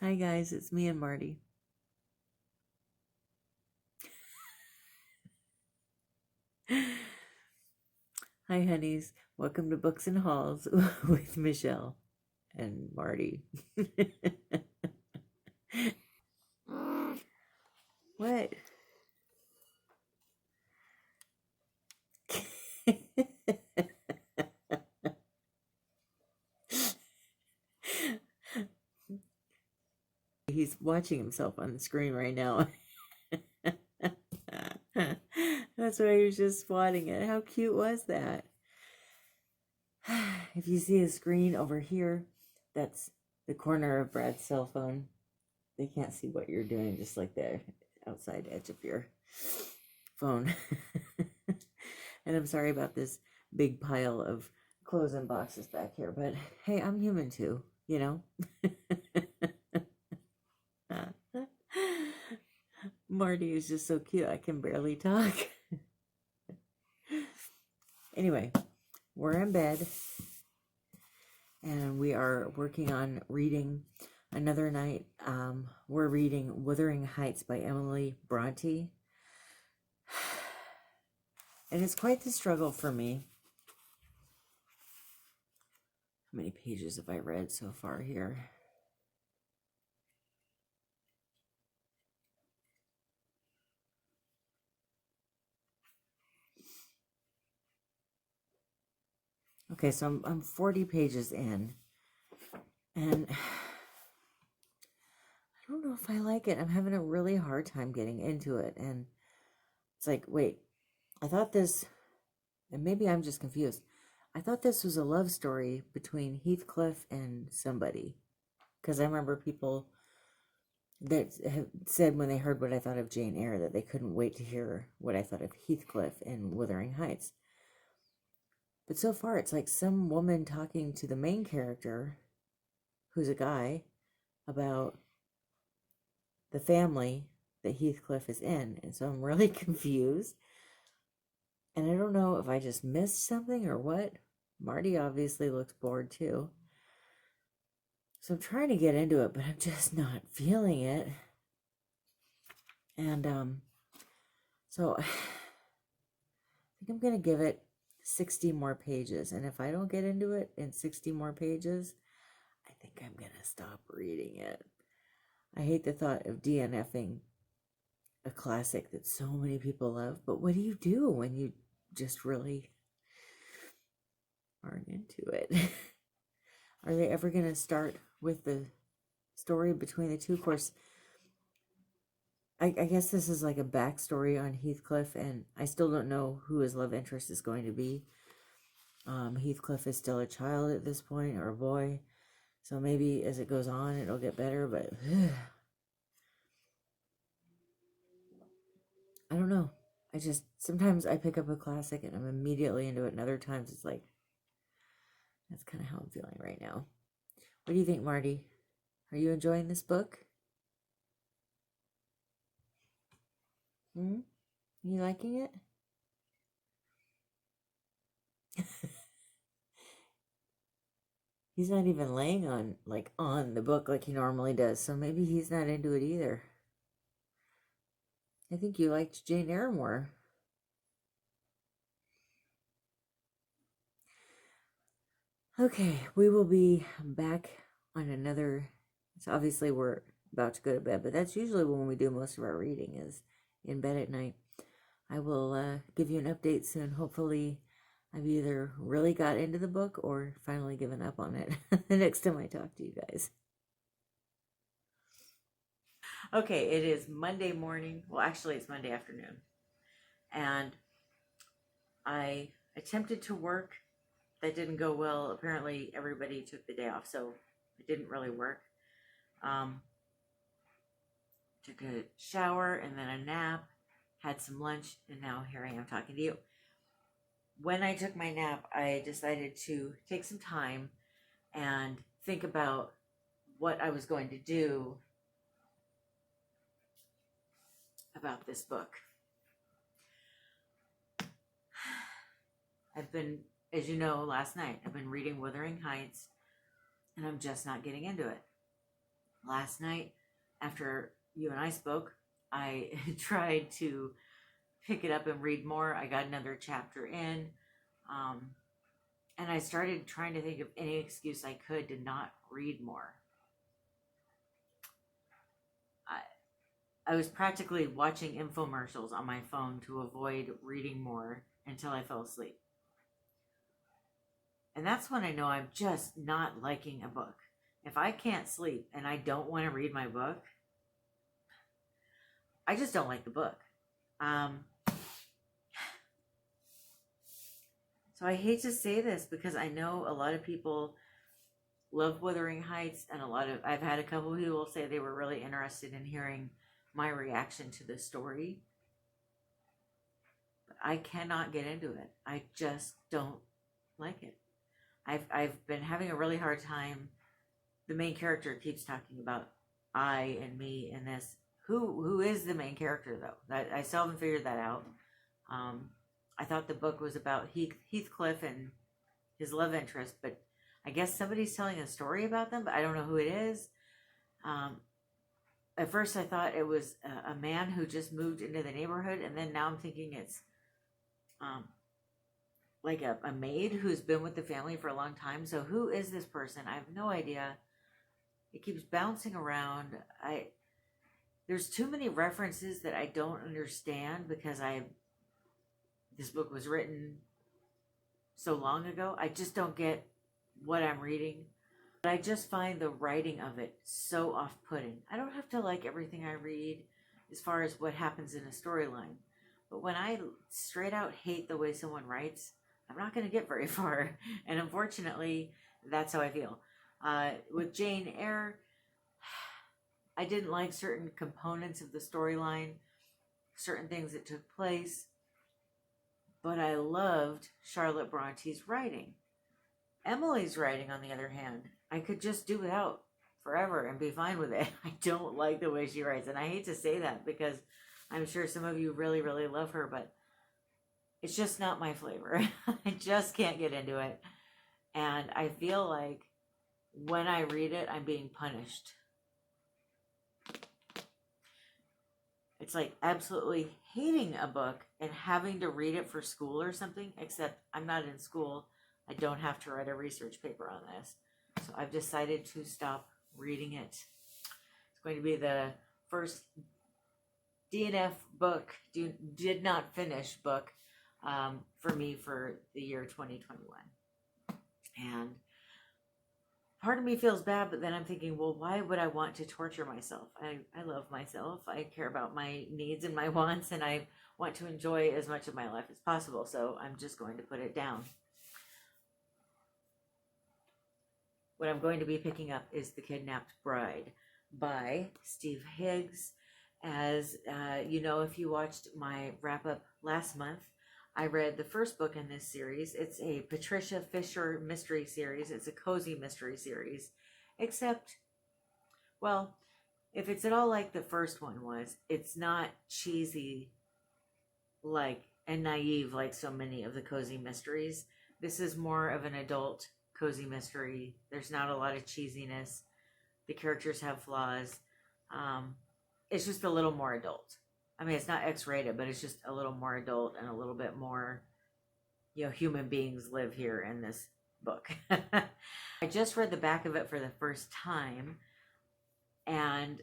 Hi guys, it's me and Marty. Hi honeys, welcome to Books and Halls with Michelle and Marty. What? He's watching himself on the screen right now. That's why he was just swatting it. How cute was that? If you see a screen over here, that's the corner of Brad's cell phone. They can't see what you're doing, just like the outside edge of your phone. And I'm sorry about this big pile of clothes and boxes back here, but hey, I'm human too, you know? Marty is just so cute, I can barely talk. Anyway, we're in bed and we are working on reading another night. We're reading Wuthering Heights by Emily Bronte. And it's quite the struggle for me. How many pages have I read so far here? Okay, so I'm 40 pages in, and I don't know if I like it. I'm having a really hard time getting into it, and it's like, wait, I thought this, and maybe I'm just confused. I thought this was a love story between Heathcliff and somebody, because I remember people that have said when they heard what I thought of Jane Eyre that they couldn't wait to hear what I thought of Heathcliff in Wuthering Heights. But so far, it's like some woman talking to the main character, who's a guy, about the family that Heathcliff is in. And so I'm really confused. And I don't know if I just missed something or what. Marty obviously looks bored too. So I'm trying to get into it, but I'm just not feeling it. And so I think I'm going to give it 60 more pages. And if I don't get into it in 60 more pages, I think I'm going to stop reading it. I hate the thought of DNFing a classic that so many people love, but what do you do when you just really aren't into it? Are they ever going to start with the story between the two? Of course, I guess this is like a backstory on Heathcliff, and I still don't know who his love interest is going to be. Heathcliff is still a child at this point, or a boy, so maybe as it goes on, it'll get better, but I don't know. Sometimes I pick up a classic and I'm immediately into it, and other times it's like, that's kind of how I'm feeling right now. What do you think, Marty? Are you enjoying this book? Hmm? You liking it? He's not even laying on the book like he normally does, so maybe he's not into it either. I think you liked Jane Eyre more. Okay, we will be back on another. So obviously we're about to go to bed, but that's usually when we do most of our reading, is in bed at night. I will give you an update soon. Hopefully I've either really got into the book or finally given up on it the next time I talk to you guys. Okay, it is Monday morning. Well, actually, it's Monday afternoon. And I attempted to work. That didn't go well. Apparently, everybody took the day off, so it didn't really work. Took a shower and then a nap, had some lunch, and now here I am talking to you. When I took my nap, I decided to take some time and think about what I was going to do about this book. I've been, as you know, last night, I've been reading Wuthering Heights, and I'm just not getting into it. last night after you and I spoke, I tried to pick it up and read more. I got another chapter in, and I started trying to think of any excuse I could to not read more. I was practically watching infomercials on my phone to avoid reading more until I fell asleep. And that's when I know I'm just not liking a book. If I can't sleep and I don't want to read my book, I just don't like the book. So I hate to say this because I know a lot of people love Wuthering Heights, and I've had a couple of people say they were really interested in hearing my reaction to the story. But I cannot get into it. I just don't like it. I've been having a really hard time. The main character keeps talking about I and me and this. Who is the main character though? I still haven't figured that out. I thought the book was about Heathcliff and his love interest, but I guess somebody's telling a story about them, but I don't know who it is. At first I thought it was a man who just moved into the neighborhood, and then now I'm thinking it's like a maid who's been with the family for a long time. So who is this person? I have no idea. It keeps bouncing around. There's too many references that I don't understand because this book was written so long ago. I just don't get what I'm reading. But I just find the writing of it so off-putting. I don't have to like everything I read as far as what happens in a storyline. But when I straight out hate the way someone writes, I'm not going to get very far. And unfortunately, that's how I feel. With Jane Eyre, I didn't like certain components of the storyline, certain things that took place. But I loved Charlotte Bronte's writing. Emily's writing, on the other hand, I could just do without forever and be fine with it. I don't like the way she writes. And I hate to say that because I'm sure some of you really, really love her, but it's just not my flavor. I just can't get into it. And I feel like when I read it, I'm being punished. It's like absolutely hating a book and having to read it for school or something, except I'm not in school. I don't have to write a research paper on this. So I've decided to stop reading it. It's going to be the first DNF book, did not finish book for me for the year 2021. And part of me feels bad, but then I'm thinking, well, why would I want to torture myself? I love myself. I care about my needs and my wants, and I want to enjoy as much of my life as possible. So I'm just going to put it down. What I'm going to be picking up is The Kidnapped Bride by Steve Higgs. As you know, if you watched my wrap-up last month, I read the first book in this series. It's a Patricia Fisher mystery series. It's a cozy mystery series. Except, well, if it's at all like the first one was, it's not cheesy and naive like so many of the cozy mysteries. This is more of an adult cozy mystery. There's not a lot of cheesiness. The characters have flaws. It's just a little more adult. I mean, it's not X-rated, but it's just a little more adult and a little bit more, human beings live here in this book. I just read the back of it for the first time, and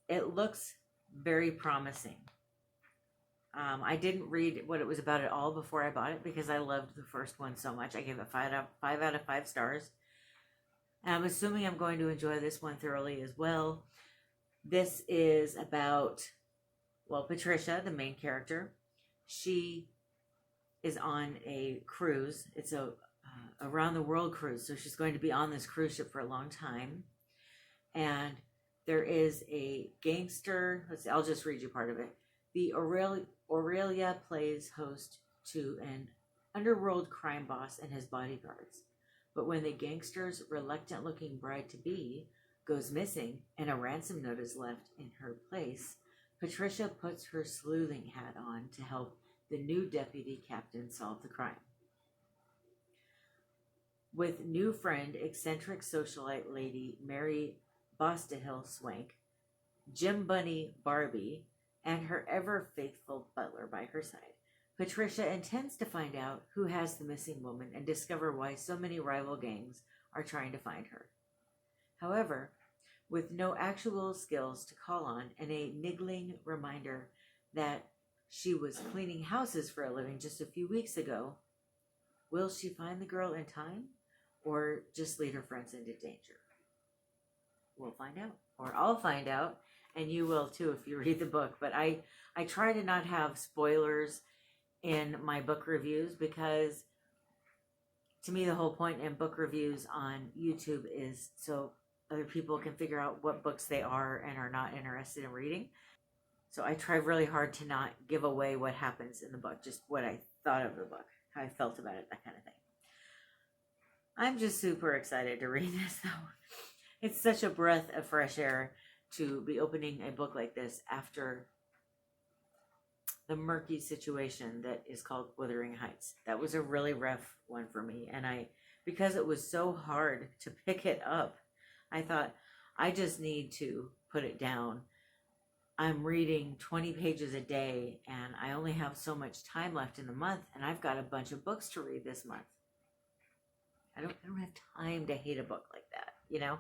it looks very promising. I didn't read what it was about at all before I bought it because I loved the first one so much. I gave it 5 out of 5 stars. And I'm assuming I'm going to enjoy this one thoroughly as well. This is about, Patricia, the main character. She is on a cruise. It's a around the world cruise. So she's going to be on this cruise ship for a long time. And there is a gangster. I'll just read you part of it. The Aurelia plays host to an underworld crime boss and his bodyguards. But when the gangster's reluctant-looking bride-to-be goes missing and a ransom note is left in her place, Patricia puts her sleuthing hat on to help the new deputy captain solve the crime. With new friend, eccentric socialite lady Mary Boston Hill swank, Jim Bunny Barbie, and her ever faithful butler by her side. Patricia intends to find out who has the missing woman and discover why so many rival gangs are trying to find her. However, with no actual skills to call on and a niggling reminder that she was cleaning houses for a living just a few weeks ago, will she find the girl in time or just lead her friends into danger? We'll find out, or I'll find out, and you will too if you read the book. But I try to not have spoilers in my book reviews, because to me the whole point in book reviews on YouTube is so other people can figure out what books they are and are not interested in reading. So I try really hard to not give away what happens in the book, just what I thought of the book, how I felt about it, that kind of thing. I'm just super excited to read this, though. It's such a breath of fresh air to be opening a book like this after the murky situation that is called Wuthering Heights. That was a really rough one for me, and because it was so hard to pick it up, I thought, I just need to put it down. I'm reading 20 pages a day, and I only have so much time left in the month, and I've got a bunch of books to read this month. I don't have time to hate a book like that, you know?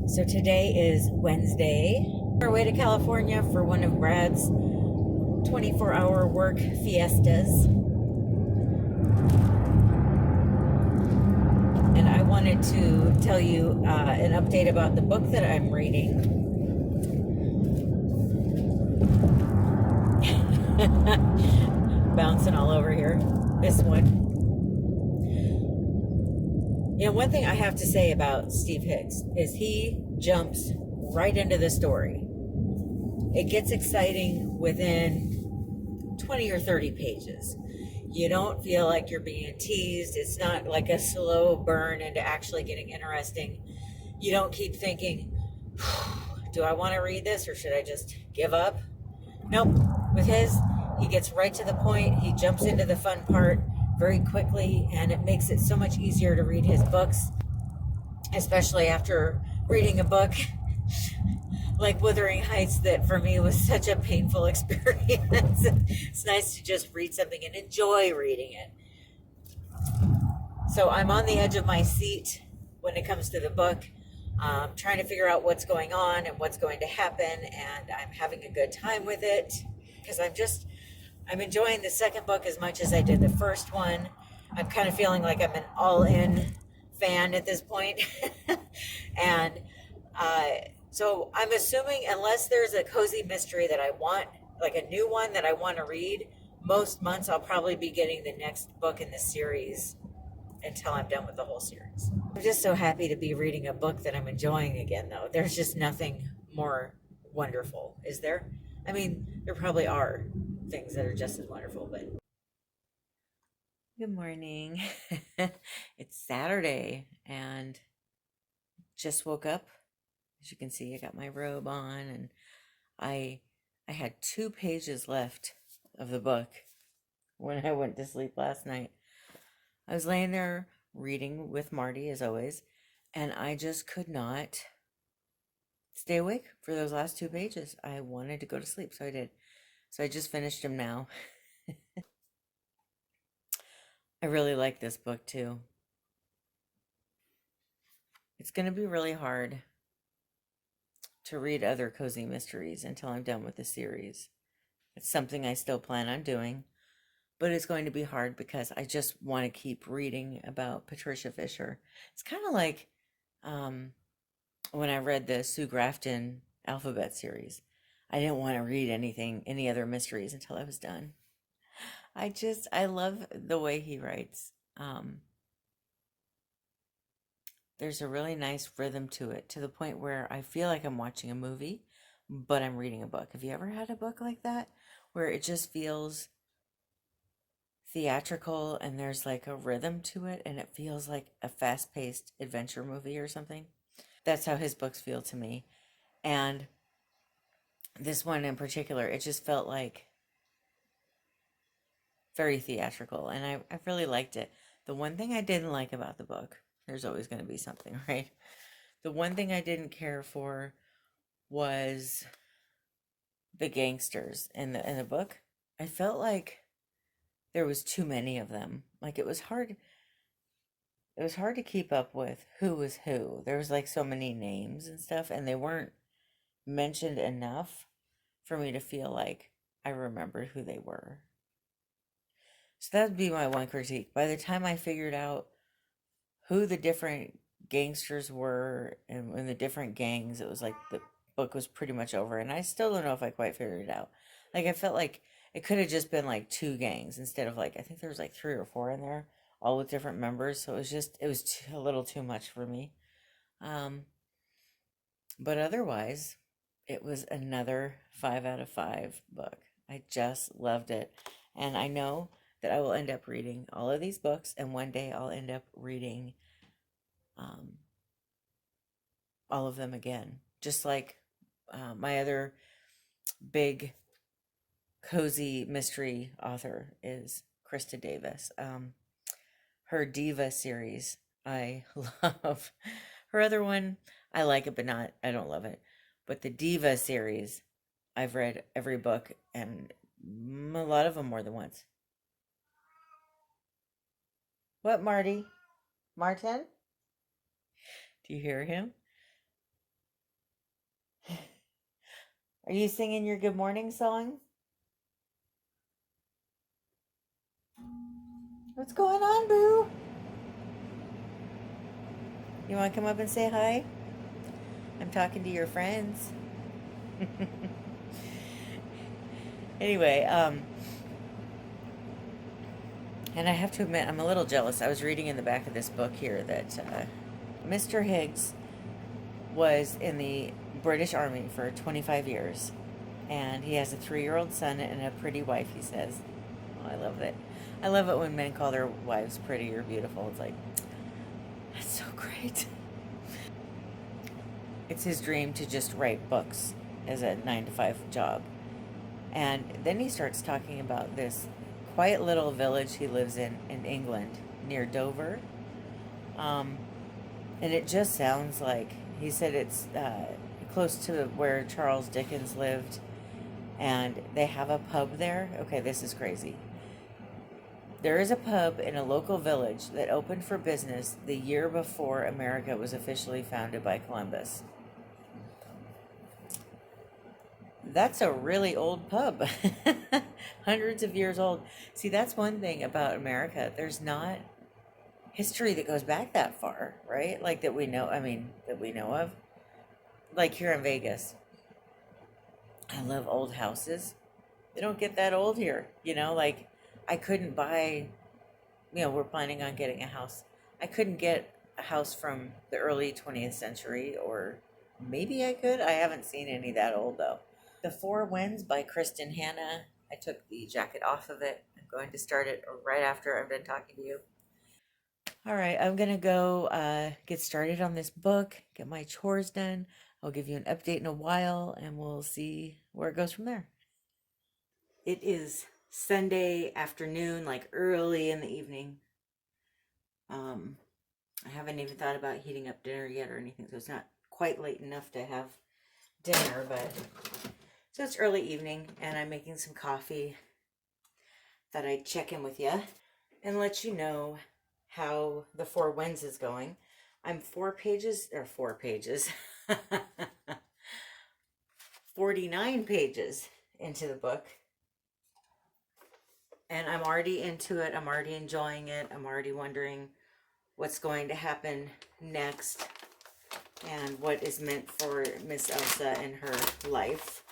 So today is Wednesday. We're on our way to California for one of Brad's 24-hour work fiestas. And I wanted to tell you an update about the book that I'm reading. Bouncing all over here. This one. You know, one thing I have to say about Steve Hicks is he jumps right into the story. It gets exciting within 20 or 30 pages. You don't feel like you're being teased. It's not like a slow burn into actually getting interesting. You don't keep thinking, do I want to read this or should I just give up? Nope. With his, he gets right to the point. He jumps into the fun part very quickly, and it makes it so much easier to read his books, especially after reading a book like Wuthering Heights that for me was such a painful experience. It's nice to just read something and enjoy reading it. So I'm on the edge of my seat when it comes to the book, trying to figure out what's going on and what's going to happen, and I'm having a good time with it because I'm enjoying the second book as much as I did the first one. I'm kind of feeling like I'm an all-in fan at this point. And so I'm assuming unless there's a cozy mystery that I want, like a new one that I want to read, most months I'll probably be getting the next book in the series until I'm done with the whole series. I'm just so happy to be reading a book that I'm enjoying again, though. There's just nothing more wonderful, is there? I mean, there probably are things that are just as wonderful, but... Good morning. It's Saturday, and just woke up. As you can see, I got my robe on, and I had 2 pages left of the book when I went to sleep last night. I was laying there reading with Marty, as always, and I just could not stay awake for those last 2 pages. I wanted to go to sleep, so I did. So I just finished them now. I really like this book, too. It's going to be really hard to read other cozy mysteries until I'm done with the series. It's something I still plan on doing, but it's going to be hard because I just want to keep reading about Patricia Fisher. It's kind of like when I read the Sue Grafton alphabet series. I didn't want to read any other mysteries until I was done. I love the way he writes. There's a really nice rhythm to it, to the point where I feel like I'm watching a movie, but I'm reading a book. Have you ever had a book like that, where it just feels theatrical and there's like a rhythm to it, and it feels like a fast-paced adventure movie or something? That's how his books feel to me. And this one in particular, it just felt like very theatrical, and I really liked it. The one thing I didn't like about the book, there's always going to be something, right? The one thing I didn't care for was the gangsters in the book. I felt like there was too many of them. Like it was hard to keep up with who was who. There was like so many names and stuff, and they weren't mentioned enough for me to feel like I remembered who they were. So that would be my one critique. By the time I figured out who the different gangsters were and the different gangs, it was like the book was pretty much over. And I still don't know if I quite figured it out. Like, I felt like it could have just been like two gangs instead of like, I think there was like three or four in there, all with different members. So it was a little too much for me. Um, but otherwise, it was another 5 out of 5 book. I just loved it. And I know that I will end up reading all of these books, and one day I'll end up reading um, all of them again. Just like my other big cozy mystery author is Krista Davis. Her Diva series, I love. Her other one, I like it, but not, I don't love it. But the Diva series, I've read every book and a lot of them more than once. What, Marty? Martin? Do you hear him? Are you singing your good morning song? What's going on, boo? You want to come up and say hi? I'm talking to your friends. Anyway, and I have to admit, I'm a little jealous. I was reading in the back of this book here that Mr. Higgs was in the British Army for 25 years. And he has a 3-year-old son and a pretty wife, he says. Oh, I love it. I love it when men call their wives pretty or beautiful. It's like, that's so great. It's his dream to just write books as a 9 to 5 job. And then he starts talking about this quiet little village he lives in England near Dover. And it just sounds like, he said it's close to where Charles Dickens lived. And they have a pub there. Okay, this is crazy. There is a pub in a local village that opened for business the year before America was officially founded by Columbus. That's a really old pub. Hundreds of years old. See, that's one thing about America. There's not history that goes back that far, right? Like that we know, that we know of. Like here in Vegas. I love old houses. They don't get that old here, like I couldn't buy, we're planning on getting a house. I couldn't get a house from the early 20th century, or maybe I could. I haven't seen any that old though. The Four Winds by Kristen Hanna. I took the jacket off of it. I'm going to start it right after I'm done talking to you. All right, I'm going to go get started on this book, get my chores done. I'll give you an update in a while, and we'll see where it goes from there. It is Sunday afternoon, like early in the evening. I haven't even thought about heating up dinner yet or anything, so it's not quite late enough to have dinner, but so it's early evening, and I'm making some coffee. Thought I'd check in with you and let you know how the Four Winds is going. I'm 49 pages into the book, and I'm already into it. I'm already enjoying it. I'm already wondering what's going to happen next and what is meant for Miss Elsa in her life.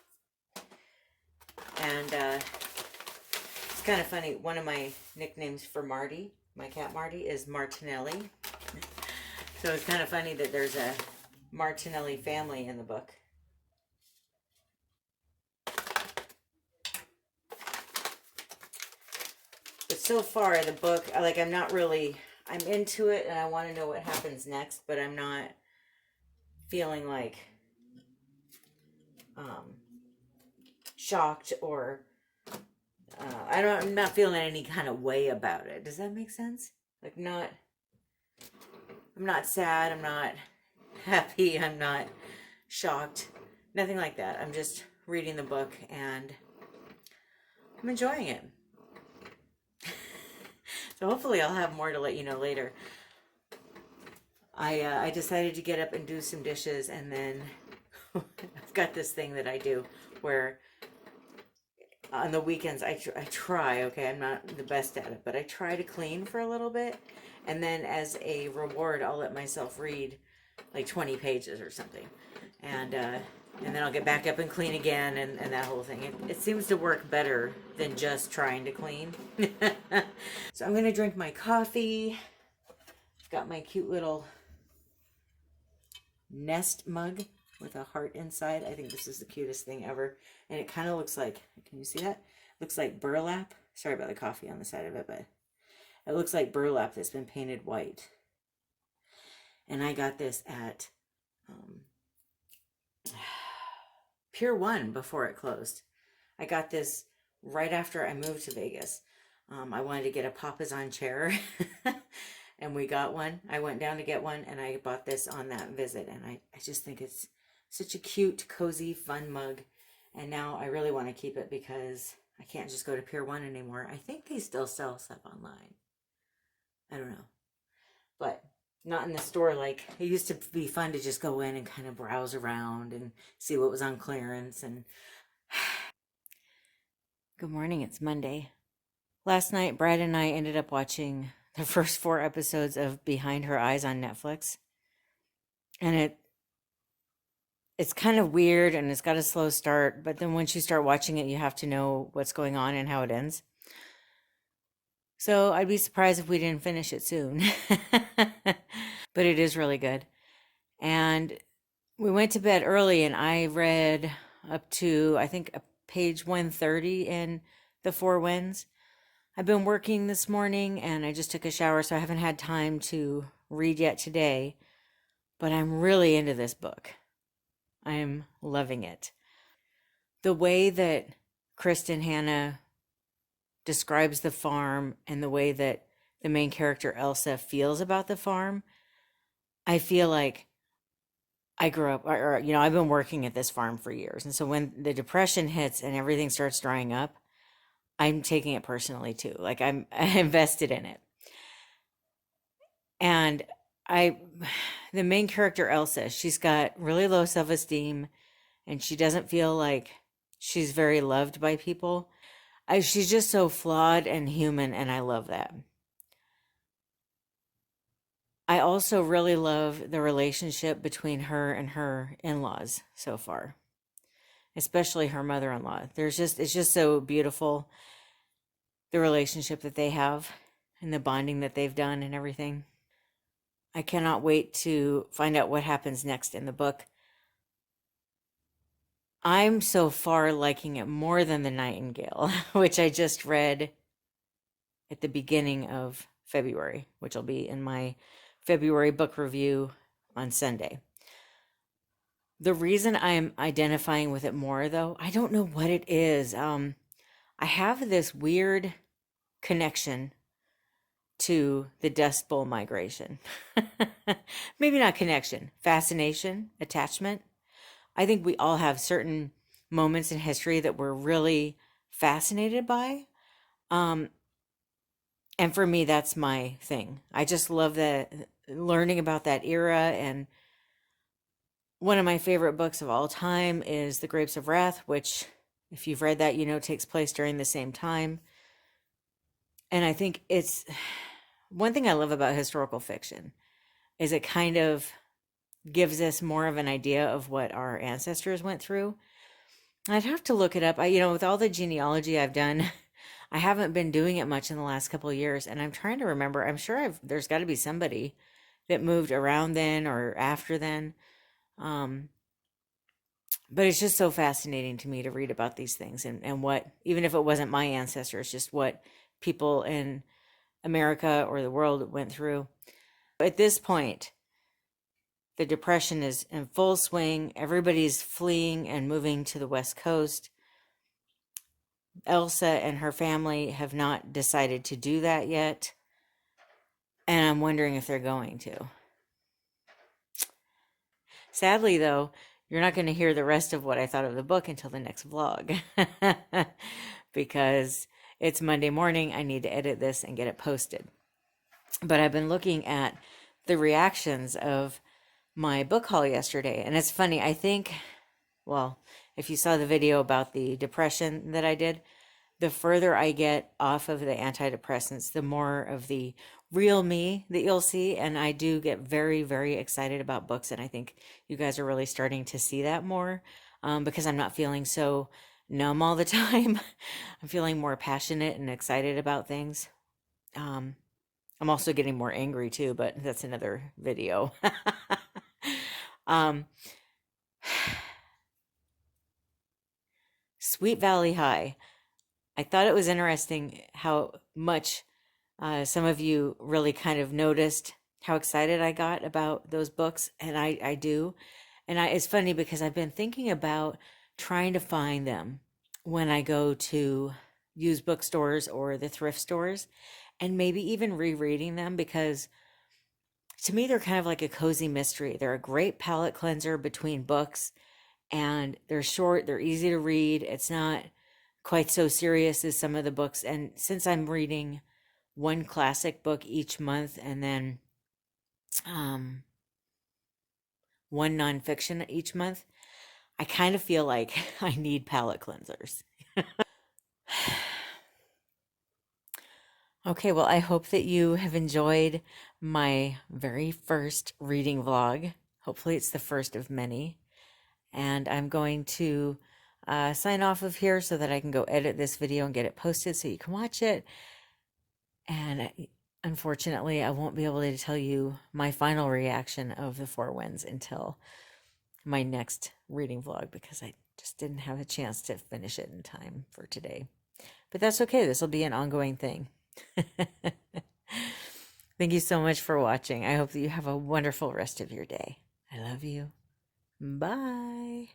And it's kind of funny. One of my nicknames for Marty, my cat Marty, is Martinelli. So it's kind of funny that there's a Martinelli family in the book. But so far, the book, like, I'm into it and I want to know what happens next, but I'm not feeling like shocked or I'm not feeling any kind of way about it. Does that make sense? Like, I'm not sad. I'm not happy. I'm not shocked. Nothing like that. I'm just reading the book and I'm enjoying it. So hopefully I'll have more to let you know later. I decided to get up and do some dishes, and then I've got this thing that I do where on the weekends I try, okay, I'm not the best at it, but I try to clean for a little bit, and then as a reward I'll let myself read like 20 pages or something, and then I'll get back up and clean again, and that whole thing. It seems to work better than just trying to clean. So I'm gonna drink my coffee. I've got my cute little nest mug with a heart inside. I think this is the cutest thing ever. And it kind of looks like, can you see that? Looks like burlap. Sorry about the coffee on the side of it, but it looks like burlap that's been painted white. And I got this at Pier 1 before it closed. I got this right after I moved to Vegas. I wanted to get a Papazon chair. And we got one. I went down to get one, and I bought this on that visit. And I just think it's such a cute, cozy, fun mug. And now I really want to keep it because I can't just go to Pier 1 anymore. I think they still sell stuff online. I don't know. But not in the store. Like, it used to be fun to just go in and kind of browse around and see what was on clearance. And good morning, it's Monday. Last night, Brad and I ended up watching the first 4 episodes of Behind Her Eyes on Netflix. And it's kind of weird, and it's got a slow start, but then once you start watching it, you have to know what's going on and how it ends. So I'd be surprised if we didn't finish it soon. But it is really good. And we went to bed early, and I read up to, I think, page 130 in The Four Winds. I've been working this morning, and I just took a shower, so I haven't had time to read yet today. But I'm really into this book. I'm loving it. The way that Kristen Hanna describes the farm and the way that the main character Elsa feels about the farm, I feel like I grew up, or I've been working at this farm for years. And so when the depression hits and everything starts drying up, I'm taking it personally too. Like I'm invested in it. And the main character Elsa, she's got really low self-esteem, and she doesn't feel like she's very loved by people. She's just so flawed and human, and I love that. I also really love the relationship between her and her in-laws so far, especially her mother-in-law. It's just so beautiful, the relationship that they have and the bonding that they've done and everything. I cannot wait to find out what happens next in the book. I'm so far liking it more than The Nightingale, which I just read at the beginning of February, which will be in my February book review on Sunday. The reason I'm identifying with it more, though, I don't know what it is. I have this weird connection to the Dust Bowl migration. Maybe not connection, fascination, attachment. I think we all have certain moments in history that we're really fascinated by. And for me, that's my thing. I just love learning about that era. And one of my favorite books of all time is The Grapes of Wrath, which, if you've read that, takes place during the same time. And I think it's one thing I love about historical fiction is it kind of gives us more of an idea of what our ancestors went through. I'd have to look it up. With all the genealogy I've done, I haven't been doing it much in the last couple of years, and I'm trying to remember. I'm sure there's got to be somebody that moved around then or after then. But it's just so fascinating to me to read about these things and what, even if it wasn't my ancestors, just what people in America or the world went through. At this point, the depression is in full swing. Everybody's fleeing and moving to the West Coast. Elsa and her family have not decided to do that yet. And I'm wondering if they're going to. Sadly, though, you're not going to hear the rest of what I thought of the book until the next vlog. Because it's Monday morning. I need to edit this and get it posted. But I've been looking at the reactions of my book haul yesterday. And it's funny. I think, well, if you saw the video about the depression that I did, the further I get off of the antidepressants, the more of the real me that you'll see. And I do get very, very excited about books. And I think you guys are really starting to see that more, because I'm not feeling so numb all the time. I'm feeling more passionate and excited about things. I'm also getting more angry too, but that's another video. um, Sweet Valley High. I thought it was interesting how much some of you really kind of noticed how excited I got about those books, and I do. And it's funny because I've been thinking about trying to find them when I go to used bookstores or the thrift stores, and maybe even rereading them, because to me they're kind of like a cozy mystery. They're a great palate cleanser between books, and they're short, they're easy to read. It's not quite so serious as some of the books. And since I'm reading one classic book each month and then one nonfiction each month, I kind of feel like I need palate cleansers. Okay, well, I hope that you have enjoyed my very first reading vlog. Hopefully it's the first of many. And I'm going to sign off of here so that I can go edit this video and get it posted so you can watch it. And unfortunately, I won't be able to tell you my final reaction of The Four Winds until my next reading vlog, because I just didn't have a chance to finish it in time for today. But that's okay. This will be an ongoing thing. Thank you so much for watching. I hope that you have a wonderful rest of your day. I love you. Bye.